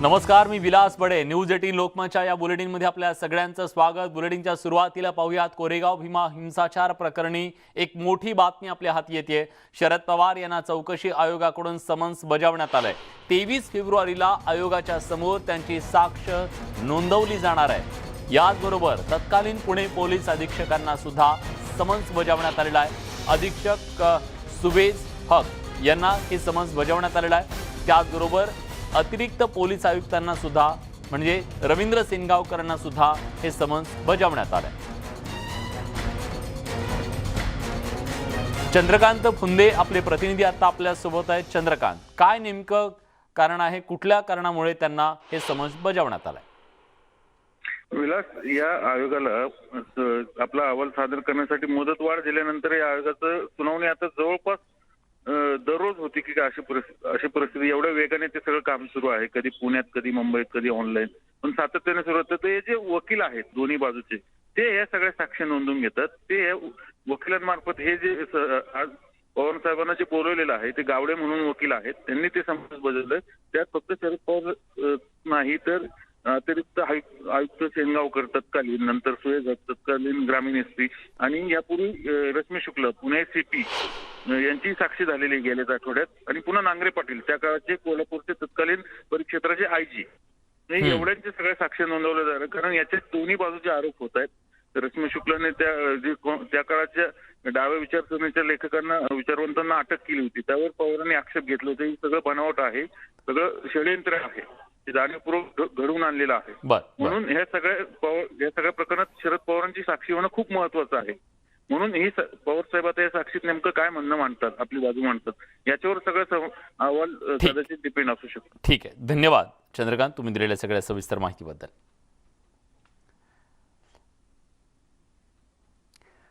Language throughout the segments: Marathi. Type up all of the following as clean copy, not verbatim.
नमस्कार, मी विलास बडे. न्यूज 18 लोकमतच्या या बुलेटिनमध्ये आपल्या सगळ्यांचं स्वागत. बुलेटिनच्या सुरुवातीला पाहूयात कोरेगाव भीमा हिंसाचार प्रकरणी एक मोठी बातमी आपल्या हाती येते. शरद पवार यांना चौकशी आयोगाकडून समन्स बजावण्यात आलंय. 23 फेब्रुवारीला आयोगाच्या समोर त्यांची साक्ष नोंदवली जाणार आहे. याचबरोबर तत्कालीन पुणे पोलीस अधीक्षकांना सुद्धा समन्स बजावण्यात आलेला आहे. अधीक्षक सुबेज हक यांना हे समन्स बजावण्यात आलेला आहे. त्याचबरोबर अतिरिक्त पोलीस आयुक्तांना सुद्धा म्हणजे रवींद्र सेनगावकरांना सुद्धा हे समन्स बजावण्यात आले. चंद्रकांत फुंदे आपले प्रतिनिधी आता आपल्या सोबत आहेत. चंद्रकांत, काय नेमकं कारण आहे, कुठल्या कारणामुळे त्यांना हे समन्स बजावण्यात आलंय? विलास, या आयोगाला आपला अहवाल सादर करण्यासाठी मुदतवाढ दिल्यानंतर या आयोगाचं सुनावणी आता जवळपास दररोज होती की अशी परिस्थिती एवढ्या वेगाने ते सगळं काम सुरू आहे. कधी पुण्यात, कधी मुंबईत, कधी ऑनलाईन, पण सातत्याने सुरू होतं. ते जे वकील आहेत दोन्ही बाजूचे, ते या सगळ्या साक्ष नोंदवून घेतात. ते वकिलांमार्फत हे जे आज पवार साहेबांना जे बोलवलेलं आहे, ते गावडे म्हणून वकील आहेत, त्यांनी ते समन्स बजावलंय. त्यात फक्त शरद पवार नाही तर अतिरिक्त आयुक्त सेनगावकर तत्कालीन, नंतर सुयज तत्कालीन ग्रामीण एसपी आणि यापूर्वी रश्मी शुक्ल पुणे सीपी यांची साक्षी झालेली गेल्याच आठवड्यात, आणि पुन्हा नांगरे पाटील त्या काळाचे कोल्हापूरचे तत्कालीन परिक्षेत्राचे आयजी, एवढ्यांचे सगळ्या साक्ष नोंदवल्या जाणार. कारण याचे दोन्ही बाजूचे आरोप होत आहेत. रश्मी शुक्लाने त्या काळाच्या डाव्या विचारसरणीच्या लेखकांना, विचारवंतांना अटक केली होती. त्यावर पवारांनी आक्षेप घेतला होता. हे सगळं बनावट आहे, सगळं षडयंत्र आहे, ते जाणीवपूर्वक घडवून आणलेलं आहे. म्हणून या सगळ्या प्रकरणात शरद पवारांची साक्षी होणं खूप महत्वाचं आहे. म्हणून ही पवार साहेब आता या साक्षीत नेमकं काय म्हणणं मांडतात, आपली बाजू मांडतात, याच्यावर सगळं अहवाल कदाचित डिपेंड असू शकतो. ठीक आहे, धन्यवाद चंद्रकांत, तुम्ही दिलेल्या सगळ्या सविस्तर माहितीबद्दल.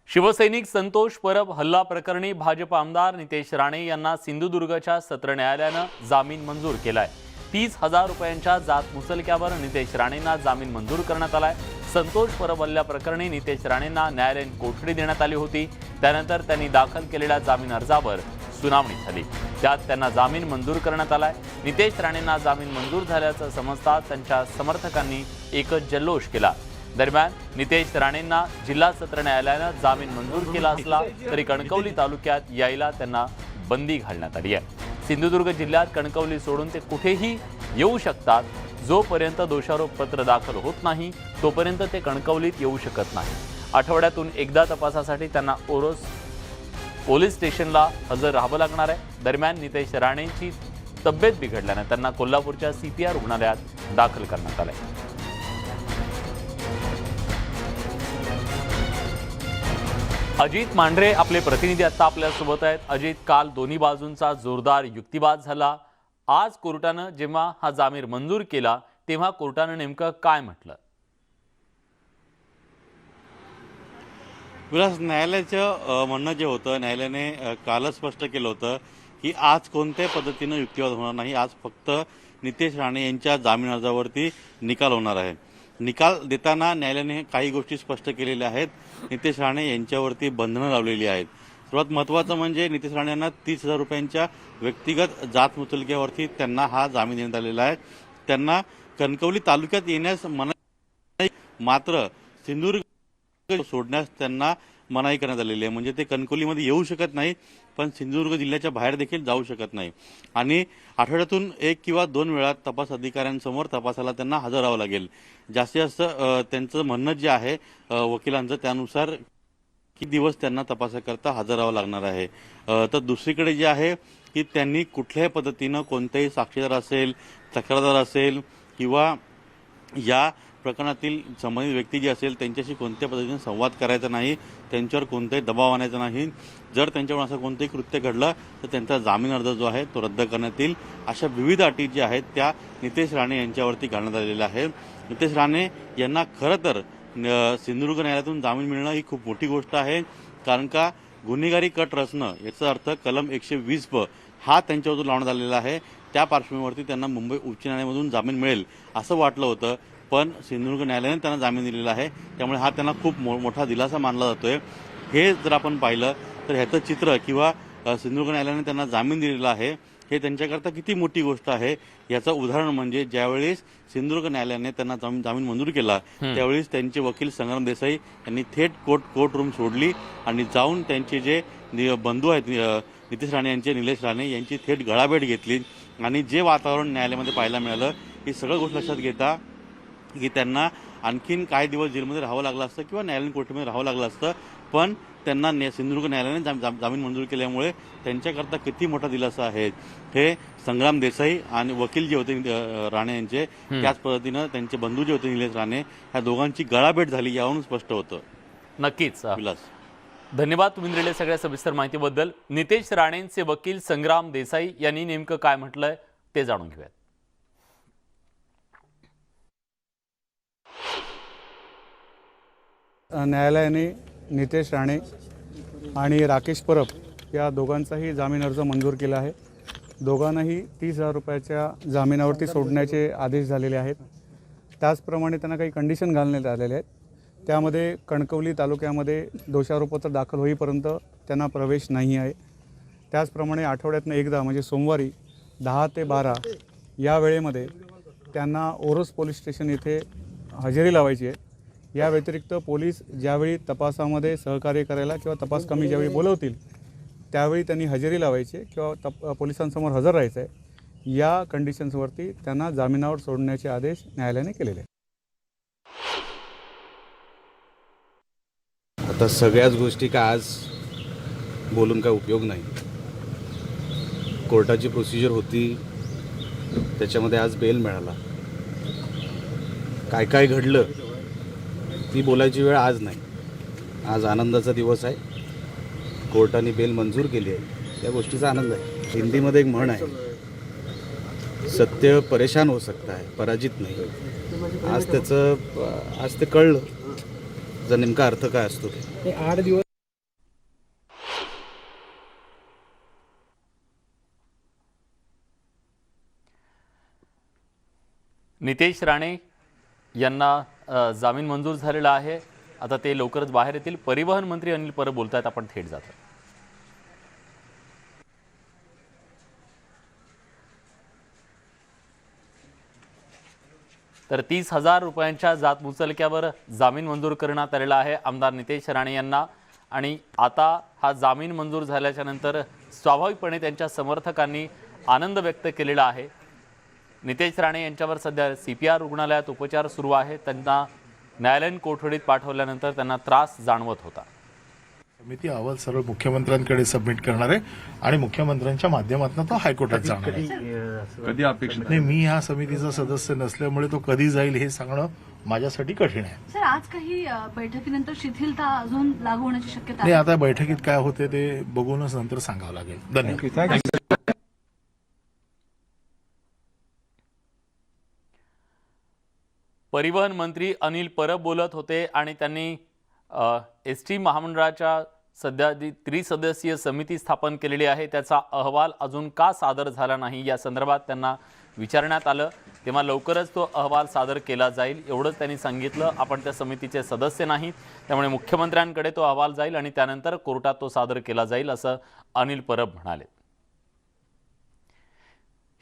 शिवसैनिक संतोष परब हल्ला प्रकरणी भाजप आमदार नितेश राणे यांना सिंधुदुर्गच्या सत्र न्यायालयानं जामीन मंजूर केलाय. 30,000 रुपयांच्या जात मुचलक्यावर नितेश राणेंना जामीन मंजूर करण्यात आलाय. संतोष परब हल्ला प्रकरणी नितेश राणेंना न्यायालयीन कोठडी देण्यात आली होती. त्यानंतर त्यांनी दाखल केलेल्या जामीन अर्जावर सुनावणी झाली. त्यात त्यांना जामीन मंजूर करण्यात आलाय. नितेश राणेंना जामीन मंजूर झाल्याचं समजताच त्यांच्या समर्थकांनी एकच जल्लोष केला. दरम्यान नितेश राणेंना जिल्हा सत्र न्यायालयानं जामीन मंजूर केला असला तरी कणकवली तालुक्यात यायला त्यांना बंदी घालण्यात आली आहे. सिंधुदुर्ग जिल्ह्यात कणकवली सोडून ते कुठेही येऊ शकतात. जोपर्यंत दोषारोपपत्र दाखल होत नाही तोपर्यंत ते कणकवलीत येऊ शकत नाही. आठवड्यातून एकदा तपासासाठी त्यांना ओरोस पोलीस स्टेशनला हजर राहावं लागणार आहे. दरम्यान नितेश राणेंची तब्येत बिघडल्याने त्यांना कोल्हापूरच्या CPR रुग्णालयात दाखल करण्यात आलंय. अजित मांढरे आपले प्रतिनिधी आता आपल्या सोबत आहेत. अजित, काल दोन्ही बाजूंचा जोरदार युक्तिवाद झाला. आज कोर्टानं जेव्हा हा जामीन मंजूर केला तेव्हा कोर्टानं नेमकं काय म्हटलं? विलास, न्यायालयाचं म्हणणं जे होतं, न्यायालयाने कालच स्पष्ट केलं होतं की आज कोणत्याही पद्धतीनं युक्तिवाद होणार नाही. आज फक्त नितेश राणे यांच्या जामीन अर्जावरती निकाल होणार आहे. निकाल देताना न्यायालयाने काही गोष्टी स्पष्ट केलेल्या आहेत. नितेश राणे यांच्यावरती बंधनं लावलेली आहेत. सर्वात महत्त्वाचं म्हणजे नितेश राणे यांना 30,000 रुपयांच्या व्यक्तिगत जात मुचलक्यावरती त्यांना हा जामीन देण्यात आलेला आहे. त्यांना कणकवली तालुक्यात येण्यास मनाई, मात्र सिंधुदुर्ग सोडण्यास त्यांना मनाई करण्यात आलेली आहे. म्हणजे ते कणकवलीमध्ये येऊ शकत नाही, पण सिंधुदुर्ग जिल्ह्याच्या बाहेर देखील जाऊ शकत नाही. आणि आठवड्यातून 1 किंवा 2 वेळा तपास अधिकाऱ्यांसमोर तपासाला त्यांना हजर राहावं लागेल. जास्तीत जास्त त्यांचं म्हणणं जे आहे वकिलांचं, त्यानुसार किती दिवस त्यांना तपासाकरता हजर राहावं लागणार आहे. तर दुसरीकडे जे आहे की त्यांनी कुठल्याही पद्धतीनं कोणतेही साक्षीदार असेल, तक्रारदार असेल किंवा या प्रकरणातील संबंधित व्यक्ती जी असेल त्यांच्याशी कोणत्या पद्धतीने संवाद करायचा नाही, त्यांच्यावर कोणताही दबाव आणायचा नाही. जर त्यांच्यावर असं कोणतंही कृत्य घडलं तर त्यांचा जामीन अर्ज जो आहे तो रद्द करण्यात येईल. अशा विविध अटी ज्या आहेत त्या नितेश राणे यांच्यावरती घालण्यात आलेल्या आहेत. नितेश राणे यांना खरं तर सिंधुदुर्ग न्यायालयातून जामीन मिळणं ही खूप मोठी गोष्ट आहे. कारण का गुन्हेगारी कट रचणं याचा अर्थ कलम 120 हा त्यांच्यावर लावण्यात आलेला आहे. त्या पार्श्वभूमीवरती त्यांना मुंबई उच्च न्यायालयामधून जामीन मिळेल असं वाटलं होतं, पण सिंधुदुर्ग न्यायालयाने त्यांना जामीन दिलेला आहे. त्यामुळे हा त्यांना खूप मोठा दिलासा मानला जातोय. हे जर आपण पाहिलं तर ह्याचं चित्र किंवा सिंधुदुर्ग न्यायालयाने त्यांना जामीन दिलेला आहे हे त्यांच्याकरता किती मोठी गोष्ट आहे याचं उदाहरण म्हणजे ज्यावेळेस सिंधुदुर्ग न्यायालयाने त्यांना जामीन मंजूर केला त्यावेळेस त्यांचे वकील संग्राम देसाई यांनी थेट कोर्ट रूम सोडली आणि जाऊन त्यांचे जे बंधू आहेत नितेश राणे यांचे, निलेश राणे यांची थेट गळाभेट घेतली आणि जे वातावरण न्यायालयामध्ये पाहायला मिळालं ही सगळं गोष्ट लक्षात घेता की त्यांना आणखीन काही दिवस जेलमध्ये राहावं लागलं असतं किंवा न्यायालयीन कोर्टामध्ये राहावं लागलं असतं, पण त्यांना सिंधुदुर्ग न्यायालयाने जामीन मंजूर केल्यामुळे त्यांच्याकरता किती मोठा दिलासा आहे हे संग्राम देसाई आणि वकील जे होते राणे यांचे, त्याच पद्धतीनं त्यांचे बंधू जे होते निलेश राणे, ह्या दोघांची गळाभेट झाली यावरून स्पष्ट होतं. नक्कीच विलास, धन्यवाद तुम्ही दिलेल्या सगळ्या सविस्तर माहितीबद्दल. नितेश राणेंचे वकील संग्राम देसाई यांनी नेमकं काय म्हटलंय ते जाणून घेऊयात. न्यायालयाने नितेश राणे आणि राकेश परब या दोघांचाही जामीन अर्ज मंजूर केला आहे. दोघांनाही 30,000 रुपयाच्या जामिनावरती सोडण्याचे आदेश झालेले आहेत. त्याचप्रमाणे त्यांना काही कंडिशन घालण्यात आलेले आहेत. त्यामध्ये कणकवली तालुक्यामध्ये दोषारोपपत्र दाखल होईपर्यंत त्यांना प्रवेश नाही आहे. त्याचप्रमाणे आठवड्यातनं एकदा म्हणजे सोमवारी 10 ते 12 या वेळेमध्ये त्यांना ओरोस पोलीस स्टेशन येथे हजेरी लावायची आहे. या व्यतिरिक्त पोलीस ज्यावेळी तपासामध्ये सहकार्य करायला किंवा तपास कमी ज्यावेळी बोलवतील त्यावेळी त्यांनी हजेरी लावायची किंवा पोलिसांसमोर हजर राहायचं आहे. या कंडिशन्सवरती त्यांना जामिनावर सोडण्याचे आदेश न्यायालयाने केलेले आहेत. आता सगळ्याच गोष्टी का आज बोलून काय उपयोग नाही. कोर्टाची प्रोसिजर होती, त्याच्यामध्ये आज बेल मिळाला. काय काय घडलं ती बोलायची वेळ आज नाही. आज आनंदाचा दिवस आहे. कोर्टाने बेल मंजूर केली आहे, त्या गोष्टीचा आनंद आहे. हिंदीमध्ये एक म्हण आहे, सत्य परेशान हो सकता है, पराजित नाही. आज ते कळलं जर नेमका अर्थ काय असतो ते. 8 दिवस नितेश राणे यांना जामीन मंजूर झालेला आहे. आता ते लवकरच बाहेर येतील. परिवहन मंत्री अनिल परब बोलतायत, आपण थेट जातो. तर 30,000 रुपयांच्या जात मुचलक्यावर जामीन मंजूर करण्यात आलेला आहे आमदार नितेश राणे यांना. आणि आता हा जामीन मंजूर झाल्याच्या नंतर स्वाभाविकपणे त्यांच्या समर्थकांनी आनंद व्यक्त केलेला आहे. नितेश राणे यांच्यावर सध्या CPR रुग्णालयात उपचार सुरू आहे. त्यांना न्यायालयीन कोठडीत पाठवल्यानंतर त्यांना त्रास जाणवत होता. समिती अहवाल सरळ मुख्यमंत्र्यांकडे सबमिट करणार आहे आणि मुख्यमंत्र्यांच्या माध्यमातून तो हायकोर्टात जाणार आहे. कधी अपेक्षित नाही, मी ह्या समितीचा सदस्य नसल्यामुळे तो कधी जाईल हे सांगणं माझ्यासाठी कठीण आहे. सर, आज काही बैठकीनंतर शिथिलता अजून लागू होण्याची शक्यता नाही, आहे? आता बैठकीत काय होते ते बघूनच नंतर सांगावं लागेल. धन्यवाद. परिवहन मंत्री अनिल परब बोलत होते आणि त्यांनी ST महामंडळाच्या सध्या जी त्रिसदस्यीय समिती स्थापन केलेली आहे त्याचा अहवाल अजून का सादर झाला नाही या संदर्भात त्यांना विचारण्यात आलं. तेव्हा लवकरच तो अहवाल सादर केला जाईल एवढंच त्यांनी सांगितलं. आपण त्या समितीचे सदस्य नाहीत, त्यामुळे मुख्यमंत्र्यांकडे तो अहवाल जाईल आणि त्यानंतर कोर्टात तो सादर केला जाईल असं अनिल परब म्हणाले.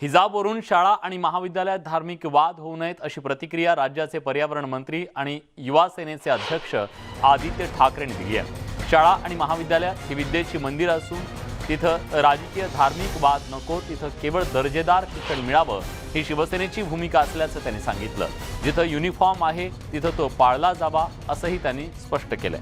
हिजाबवरून शाळा आणि महाविद्यालयात धार्मिक वाद होऊ नयेत अशी प्रतिक्रिया राज्याचे पर्यावरण मंत्री आणि युवा सेनेचे अध्यक्ष आदित्य ठाकरेंनी दिली आहे. शाळा आणि महाविद्यालयात ही विद्येची मंदिरं असून तिथं राजकीय धार्मिक वाद नको, तिथं केवळ दर्जेदार शिक्षण मिळावं ही शिवसेनेची भूमिका असल्याचं त्यांनी सांगितलं. जिथं युनिफॉर्म आहे तिथं तो पाळला जावा असंही त्यांनी स्पष्ट केलंय.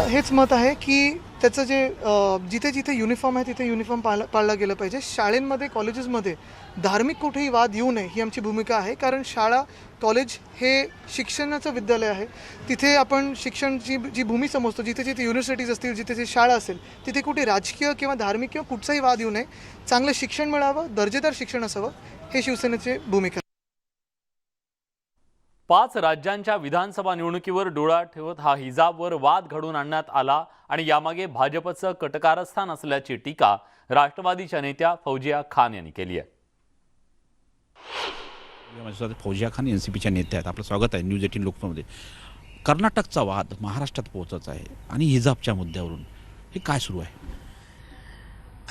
हेच मत आहे की त्याचं जे जिथे जिथे युनिफॉर्म आहे तिथे युनिफॉर्म पाळला गेलं पाहिजे. शाळेंमध्ये, कॉलेजेसमध्ये धार्मिक कुठेही वाद येऊ नये ही आमची भूमिका आहे. कारण शाळा, कॉलेज हे शिक्षणाचं विद्यालय आहे. तिथे आपण शिक्षणची जी भूमी समजतो, जिथे जिथे युनिव्हर्सिटीज असतील, जिथे जिथे शाळा असेल, तिथे कुठे राजकीय किंवा धार्मिक किंवा कुठचाही वाद येऊ नये. चांगलं शिक्षण मिळावं, दर्जेदार शिक्षण असावं, हे शिवसेनेची भूमिका. 5 राज्यांच्या विधानसभा निवडणुकीवर डोळा ठेवत हा हिजाबवर वाद घडवून आणण्यात आला आणि यामागे भाजपचं कटकारस्थान असल्याची टीका राष्ट्रवादीच्या नेत्या फौजिया खान यांनी केली आहे. माझ्यासोबत फौजिया खान NCPच्या नेत्या आहेत. आपलं स्वागत आहे न्यूज 18 लोकमतमध्ये. कर्नाटकचा वाद महाराष्ट्रात पोहोचत आहे आणि हिजाबच्या मुद्द्यावरून हे काय सुरू आहे?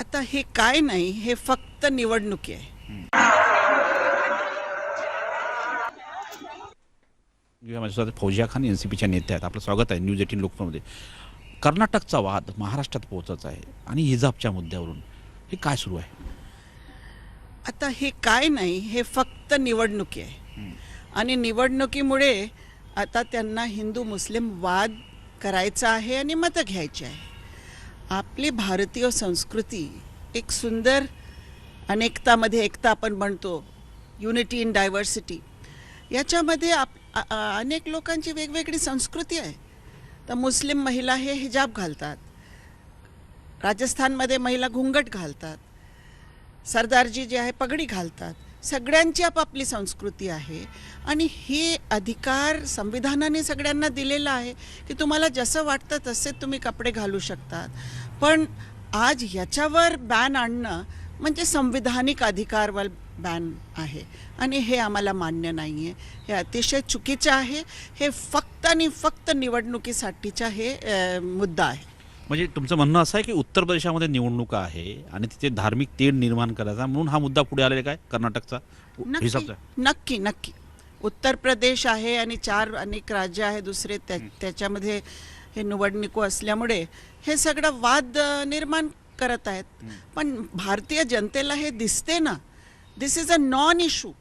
आता हे काय नाही, हे फक्त निवडणुकी आहे. माझ्यासोबत फौजिया खान NCPच्या नेत्या आहेत. आपलं स्वागत आहे न्यूज 18 लोकमतमध्ये. कर्नाटकचा वाद महाराष्ट्रात पोहोचत आहे आणि हिजाबच्या मुद्द्यावरून हे काय सुरू आहे? आता हे काय नाही, हे फक्त निवडणुकी आहे. आणि निवडणुकीमुळे आता त्यांना हिंदू मुस्लिम वाद करायचा आहे आणि मतं घ्यायची आहे. आपली भारतीय संस्कृती एक सुंदर अनेकतामध्ये एकता आपण म्हणतो, युनिटी इन डायव्हर्सिटी. याच्यामध्ये अनेक लोकांची वेगवेगळी संस्कृती आहे. तर मुस्लिम महिला हे हिजाब घालतात, राजस्थानमध्ये महिला घुंगट घालतात, सरदारजी जे आहे पगडी घालतात. सगळ्यांची आपापली संस्कृती आहे आणि हे अधिकार संविधानाने सगळ्यांना दिलेला आहे की तुम्हाला जसं वाटतं तसे तुम्ही कपडे घालू शकतात. पण आज याच्यावर बॅन आणणं म्हणजे संविधानिक अधिकारवर बॅन आहे आणि हे आम्हाला मान्य नाही आहे. हे अतिशय चुकीचं आहे. हे फक्त आणि फक्त निवडणुकीसाठीचा हे मुद्दा आहे. म्हणजे तुमचं म्हणणं असं आहे की उत्तर प्रदेशामध्ये निवडणुका आहे आणि तिथे धार्मिक तेढ निर्माण करायचा म्हणून हा मुद्दा पुढे आलेला काय कर्नाटकचा हिसाबचा? नक्की नक्की. उत्तर प्रदेश आहे आणि 4 अनेक राज्य आहे दुसरे, त्याच्यामध्ये हे निवडणुको असल्यामुळे हे सगळं वाद निर्माण करत आहेत. पण भारतीय जनतेला हे दिसते ना, दिस इज अ नॉन इशू.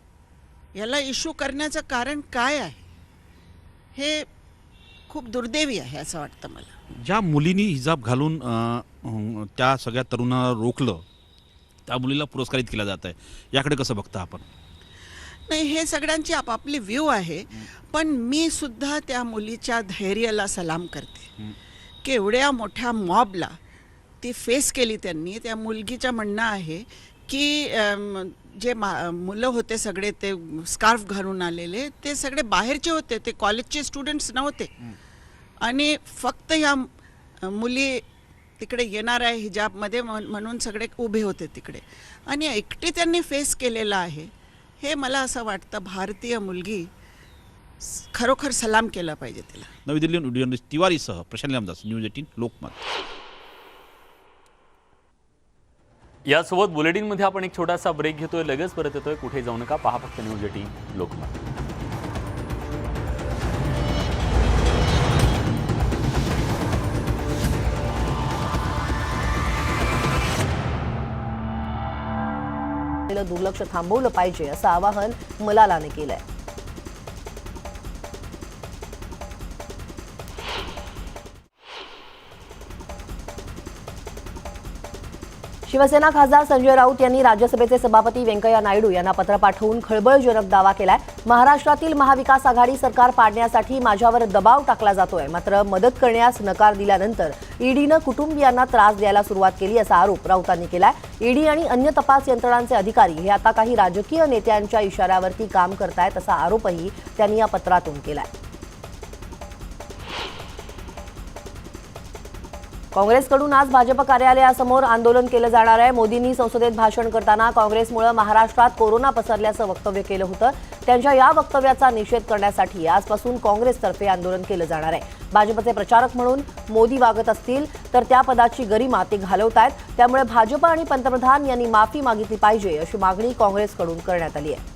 याला इशू करण्याचं कारण काय आहे? हे खूप दुर्दैवी आहे असं वाटतं मला. ज्या मुलींनी हिजाब घालून त्या सगळ्या तरुणाला रोखलं त्या मुलीला पुरस्कारित केला जात आहे, याकडे कसं बघता आपण? नाही, हे सगळ्यांची आपापली व्ह्यू आहे. पण मी सुद्धा त्या मुलीच्या धैर्याला सलाम करते की एवढ्या मोठ्या मॉबला ती फेस केली त्यांनी. त्या मुलगीचं म्हणणं आहे की जे मुलं होते सगळे ते स्कार्फ घालून आलेले ते सगळे बाहेरचे होते, ते कॉलेजचे स्टुडंट्स नव्हते. आणि फक्त ह्या मुली तिकडे येणार आहे हिजाबमध्ये म्हणून सगळे उभे होते तिकडे आणि एकटी त्यांनी फेस केलेलं आहे. हे मला असं वाटतं भारतीय मुलगी खरोखर सलाम केला पाहिजे तिला. नवी दिल्लीहून तिवारीसह प्रशांत रामदास, न्यूज 18 लोकमत. यासोबत बुलेटिनमध्ये आपण एक छोटासा ब्रेक घेतोय, लगेच परत येतोय. कुठे जाऊ नका, पहा फक्त न्यूज 18 लोकमत. दुर्लक्ष थांबवलं पाहिजे असं आवाहन मलालाने केलंय. शिवसेना खासदार संजय राऊत यांनी राज्यसभेचे सभापती व्यंकय्या नायडू यांना पत्र पाठवून खळबळजनक दावा केलाय. महाराष्ट्रातील महाविकास आघाडी सरकार पाडण्यासाठी माझ्यावर दबाव टाकला जातोय, मात्र मदत करण्यास नकार दिल्यानंतर ईडीनं कुटुंबियांना त्रास द्यायला सुरुवात केली असा आरोप राऊतांनी केलाय. ईडी आणि अन्य तपास यंत्रणांचे अधिकारी हे आता काही राजकीय नेत्यांच्या इशाऱ्यावरती काम करतायत असा आरोपही त्यांनी या पत्रातून केलाय. काँग्रेसकडून आज भाजप कार्यालयासमोर आंदोलन केलं जाणार आहे. मोदींनी संसदेत भाषण करताना काँग्रेसमुळे महाराष्ट्रात कोरोना पसरल्याचं वक्तव्य केलं होतं. त्यांच्या या वक्तव्याचा निषेध करण्यासाठी आजपासून काँग्रेसतर्फे आंदोलन केलं जाणार आहे. भाजपचे प्रचारक म्हणून मोदी वागत असतील तर त्या पदाची गरिमा ते घालवतायत. त्यामुळे भाजप आणि पंतप्रधान यांनी माफी मागितली पाहिजे अशी मागणी काँग्रेसकडून करण्यात आली आहे.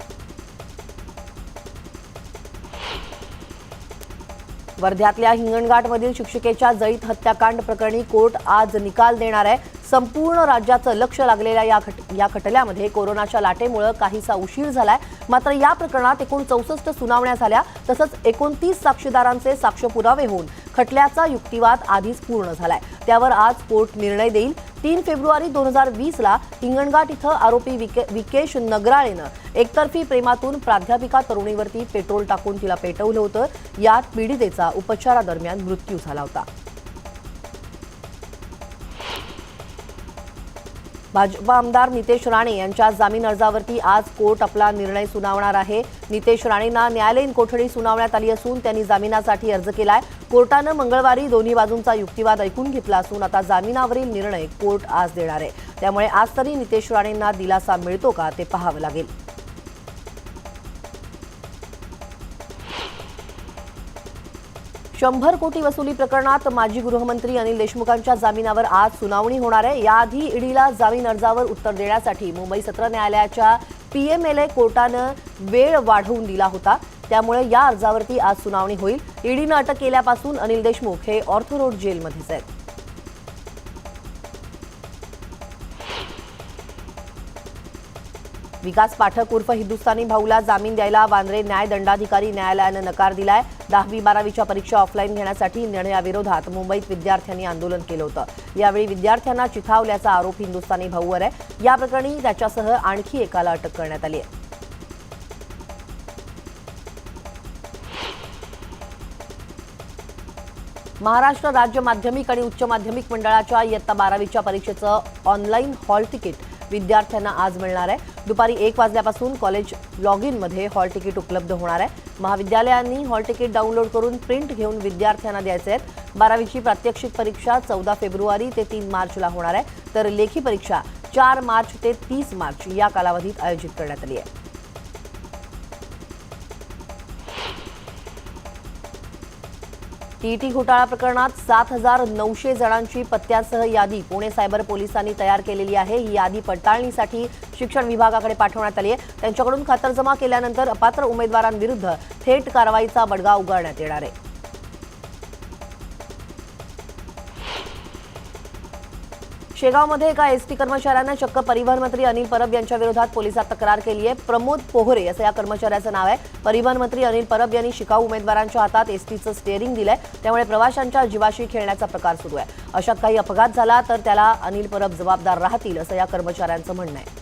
वर्ध्यातल्या हिंगणघाटमधील शिक्षिकेच्या जळीत हत्याकांड प्रकरणी कोर्ट आज निकाल देणार आहे. संपूर्ण राज्याचं लक्ष लागलेल्या या खटल्यामध्ये कोरोनाच्या लाटेमुळे काहीसा उशीर झालाय. मात्र या प्रकरणात एकूण 64 सुनावण्या झाल्या. तसंच 29 साक्षीदारांचे साक्ष्यपुरावे होऊन खटल्याचा युक्तिवाद आधीच पूर्ण झालाय. त्यावर आज कोर्ट निर्णय देईल. 3 फेब्रुवारी 2020ला हिंगणघाट इथं आरोपी विकेश नगराळेनं एकतर्फी प्रेमातून प्राध्यापिका तरुणीवरती पेट्रोल टाकून तिला पेटवलं होतं. यात पीडितेचा उपचारादरम्यान मृत्यू झाला होता. भाजपा आमदार नितेश राणे यांच्या जामीन अर्जावरती आज कोर्ट आपला निर्णय सुनावणार आहे. नितेश राणेंना न्यायालयीन कोठडी सुनावण्यात आली असून त्यांनी जामिनासाठी अर्ज केलाय. कोर्टानं मंगळवारी दोन्ही बाजूंचा युक्तिवाद ऐकून घेतला असून आता जामिनावरील निर्णय कोर्ट आज देणार आहे. त्यामुळे आज तरी नितेश राणेंना दिलासा मिळतो का ते पाहावं लागेल. 100 कोटी वसुली प्रकरणात माजी गृहमंत्री अनिल देशमुखांच्या जामिनावर आज सुनावणी होणार आहे. याआधी ईडीला जामीन अर्जावर उत्तर देण्यासाठी मुंबई सत्र न्यायालयाच्या पीएमएलए कोर्टानं वेळ वाढवून दिला होता. त्यामुळे या अर्जावरती आज सुनावणी होईल. ईडीनं अटक केल्यापासून अनिल देशमुख हे ऑर्थो रोड जेलमध्येच आहेत. विकास पाठक उर्फ हिंदुस्थानी भाऊला जामीन द्यायला वांद्रे न्याय दंडाधिकारी न्यायालयानं नकार दिलाय. 10वी-12वीच्या परीक्षा ऑफलाईन घेण्यासाठी निर्णयाविरोधात मुंबईत विद्यार्थ्यांनी आंदोलन केलं होतं. यावेळी विद्यार्थ्यांना चिथावल्याचा आरोप हिंदुस्थानी भाऊवर आहे. या प्रकरणी त्याच्यासह आणखी एकाला अटक करण्यात आली आहे. महाराष्ट्र राज्य माध्यमिक आणि उच्च माध्यमिक मंडळाच्या इयत्ता 12वीच्या परीक्षेचं ऑनलाईन हॉल तिकीट विद्यार्थ्यांना आज मिळणार आहे. दुपारी 1 वाजल्यापासून कॉलेज लॉग इनमध्ये हॉल तिकीट उपलब्ध होणार आहे. महाविद्यालयांनी हॉल तिकीट डाउनलोड करून प्रिंट घेऊन विद्यार्थ्यांना द्यायचे आहेत. 12वीची प्रात्यक्षिक परीक्षा 14 फेब्रुवारी ते 3 मार्चला होणार आहे, तर लेखी परीक्षा 4 मार्च ते 30 मार्च या कालावधीत आयोजित करण्यात आली आहे. टीईटी घोटाळा प्रकरणात 7,900 जणांची पत्त्यासह यादी पुणे सायबर पोलिसांनी तयार केलेली आहे. ही यादी पडताळणीसाठी शिक्षण विभागाकडे पाठवण्यात आली आहे. त्यांच्याकडून खातरजमा केल्यानंतर अपात्र उमेदवारांविरुद्ध थेट कारवाईचा बडगा उगारण्यात येणार आहे. शेगावमध्ये एका एसटी कर्मचाऱ्यानं चक्क परिवहन मंत्री अनिल परब यांच्या विरोधात पोलिसात तक्रार केली आहे. प्रमोद पोहरे असं या कर्मचाऱ्याचं नाव आहे. परिवहन मंत्री अनिल परब यांनी शिकाऊ उमेदवारांच्या हातात एसटीचं स्टेअरिंग दिलंय, त्यामुळे प्रवाशांच्या जीवाशी खेळण्याचा प्रकार सुरू आहे. अशात काही अपघात झाला तर त्याला अनिल परब जबाबदार राहतील असं या कर्मचाऱ्यांचं म्हणणं आहे.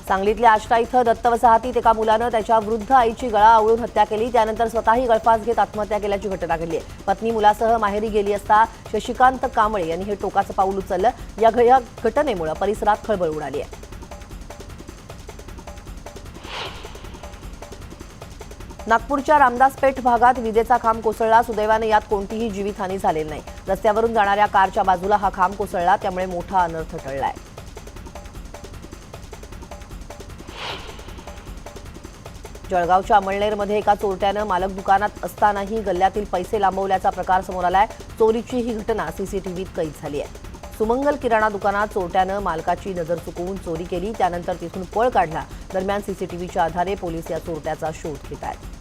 सांगलीतल्या आष्टा इथं दत्त वसाहतीत एका मुलानं त्याच्या वृद्ध आईची गळा आवळून हत्या केली. त्यानंतर स्वतःही गळफास घेत आत्महत्या केल्याची घटना घडली आहे. पत्नी मुलासह माहेरी गेली असता शशिकांत कांबळे यांनी हे टोकाचं पाऊल उचललं. या घटनेमुळे परिसरात खळबळ उडाली आहे. नागपूरच्या रामदासपेठ भागात विजेचा खांब कोसळला. सुदैवाने यात कोणतीही जीवितहानी झालेली नाही. रस्त्यावरून जाणाऱ्या कारच्या बाजूला हा खांब कोसळला, त्यामुळे मोठा अनर्थ टळलाय. जळगावच्या अमळनेरमध्ये एका चोरट्यानं मालक दुकानात असतानाही गल्ल्यातील पैसे लांबवल्याचा प्रकार समोर आलाय. चोरीची ही घटना सीसीटीव्हीत कैद झाली आहे. सुमंगल किराणा दुकानात चोरट्यानं मालकाची नजर चुकवून चोरी केली, त्यानंतर तिथून पळ काढला. दरम्यान सीसीटीव्हीच्या आधारे पोलीस या चोरट्याचा शोध घेत आहेत.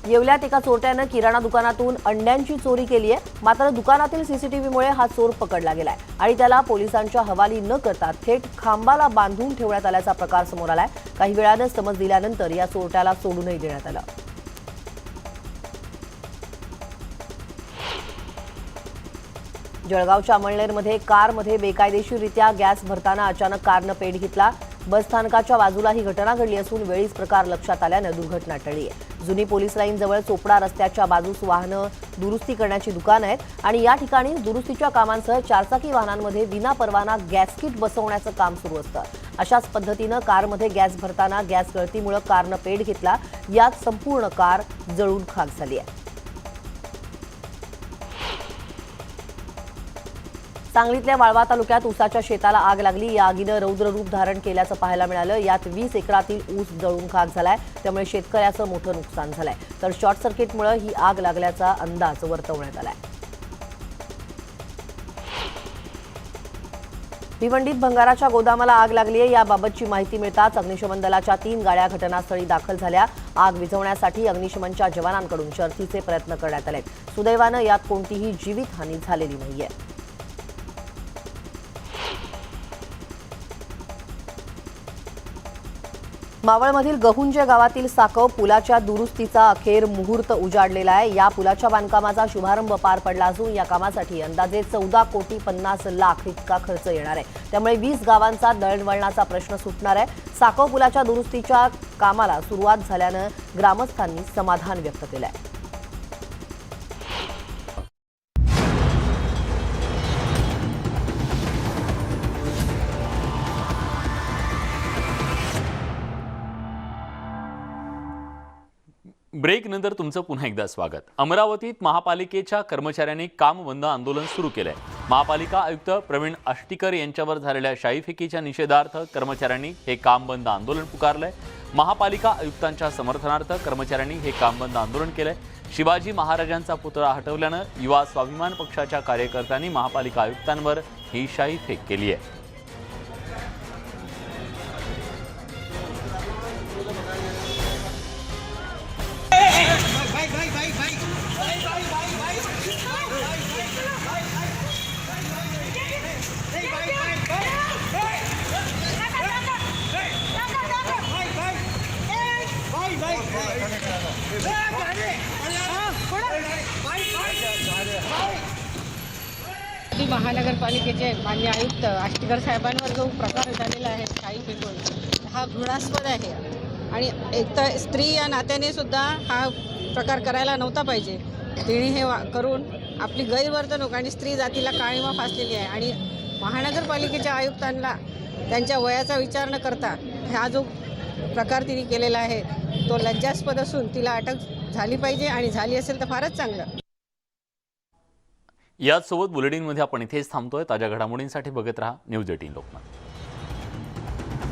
येवल्यात एका चोरट्यानं किराणा दुकानातून अंड्यांची चोरी केली आहे. मात्र दुकानातील सीसीटीव्हीमुळे हा चोर पकडला गेलाय आणि त्याला पोलिसांच्या हवाली न करता थेट खांबाला बांधून ठेवण्यात आल्याचा प्रकार समोर आलाय. काही वेळानं समज दिल्यानंतर या चोरट्याला सोडूनही देण्यात आलं. जळगावच्या अमळनेरमध्ये कारमध्ये बेकायदेशीररित्या गॅस भरताना अचानक कारनं पेट घेतला. बसस्थानकाच्या बाजूला ही घटना घडली असून वेळीच प्रकार लक्षात आल्यानं दुर्घटना टळली आहे. जुनी पोलीस लाईन जवळ चोपडा रस्त्याच्या बाजूस वाहनं दुरुस्ती करण्याची दुकानं आहेत आणि या ठिकाणी दुरुस्तीच्या कामांसह चारचाकी वाहनांमध्ये विनापरवाना गॅस किट बसवण्याचं काम सुरू असतं. अशाच पद्धतीनं कारमध्ये गॅस भरताना गॅस गळतीमुळे कारनं पेट घेतला. यात संपूर्ण कार जळून खाक झाली आहे. सांगलीतल्या वाळवा तालुक्यात ऊसाच्या शेताला आग लागली. या आगीनं रौद्र रूप धारण केल्याचं पाहायला मिळालं. यात 20 एकरातील ऊस जळून खाक झालाय, त्यामुळे शेतकऱ्याचं मोठं नुकसान झालंय. तर शॉर्ट सर्किटमुळे ही आग लागल्याचा अंदाज वर्तवण्यात आलाय. भिवंडीत भंगाराच्या गोदामाला आग लागली आहे. याबाबतची माहिती मिळताच अग्निशमन दलाच्या 3 गाड्या घटनास्थळी दाखल झाल्या. आग विझवण्यासाठी अग्निशमनच्या जवानांकडून शर्थीचे प्रयत्न करण्यात आले. सुदैवानं यात कोणतीही जीवितहानी झालेली नाहीये. मावळमधील गहुंजे गावातील साकव पुलाच्या दुरुस्तीचा अखेर मुहूर्त उजाडलेला आहे. या पुलाच्या बांधकामाचा शुभारंभ पार पडला असून या कामासाठी अंदाजे 14,50,00,000 इतका खर्च येणार आहे. त्यामुळे 20 गावांचा दळणवळणाचा प्रश्न सुटणार आहे. साकव पुलाच्या दुरुस्तीच्या कामाला सुरुवात झाल्यानं ग्रामस्थांनी समाधान व्यक्त केलं आहे. ब्रेक नंतर तुमचं पुन्हा एकदा स्वागत. अमरावतीत महापालिकेच्या कर्मचाऱ्यांनी काम बंद आंदोलन सुरू केलंय. महापालिका आयुक्त प्रवीण आष्टीकर यांच्यावर झालेल्या शाईफेकीच्या निषेधार्थ कर्मचाऱ्यांनी हे काम बंद आंदोलन पुकारलंय. महापालिका आयुक्तांच्या समर्थनार्थ कर्मचाऱ्यांनी हे काम बंद आंदोलन केलंय. शिवाजी महाराजांचा पुतळा हटवल्यानं युवा स्वाभिमान पक्षाच्या कार्यकर्त्यांनी महापालिका आयुक्तांवर ही शाईफेक केली आहे. महानगरपालिकेचे मान्य आयुक्त आष्टीकर साहेबांवर जो प्रकार झालेला आहे शाई फेकून, हा घृणास्पद आहे. आणि एक तर स्त्री या नात्याने सुद्धा हा प्रकार करायला नव्हता पाहिजे. तिने हे करून आपली गैरवर्तणूक आणि स्त्री जातीला काळिमा फासलेली आहे. आणि महानगरपालिकेच्या आयुक्तांना त्यांच्या वयाचा विचार न करता हा जो प्रकार तिने केलेला आहे तो लज्जास्पद असून तिला अटक झाली पाहिजे, आणि झाली असेल तर फारच चांगलं. याचसोबत बुलेटिनमध्ये आपण इथेच थांबतोय. ताज्या घडामोडींसाठी बघत रहा न्यूज 18 लोकमत.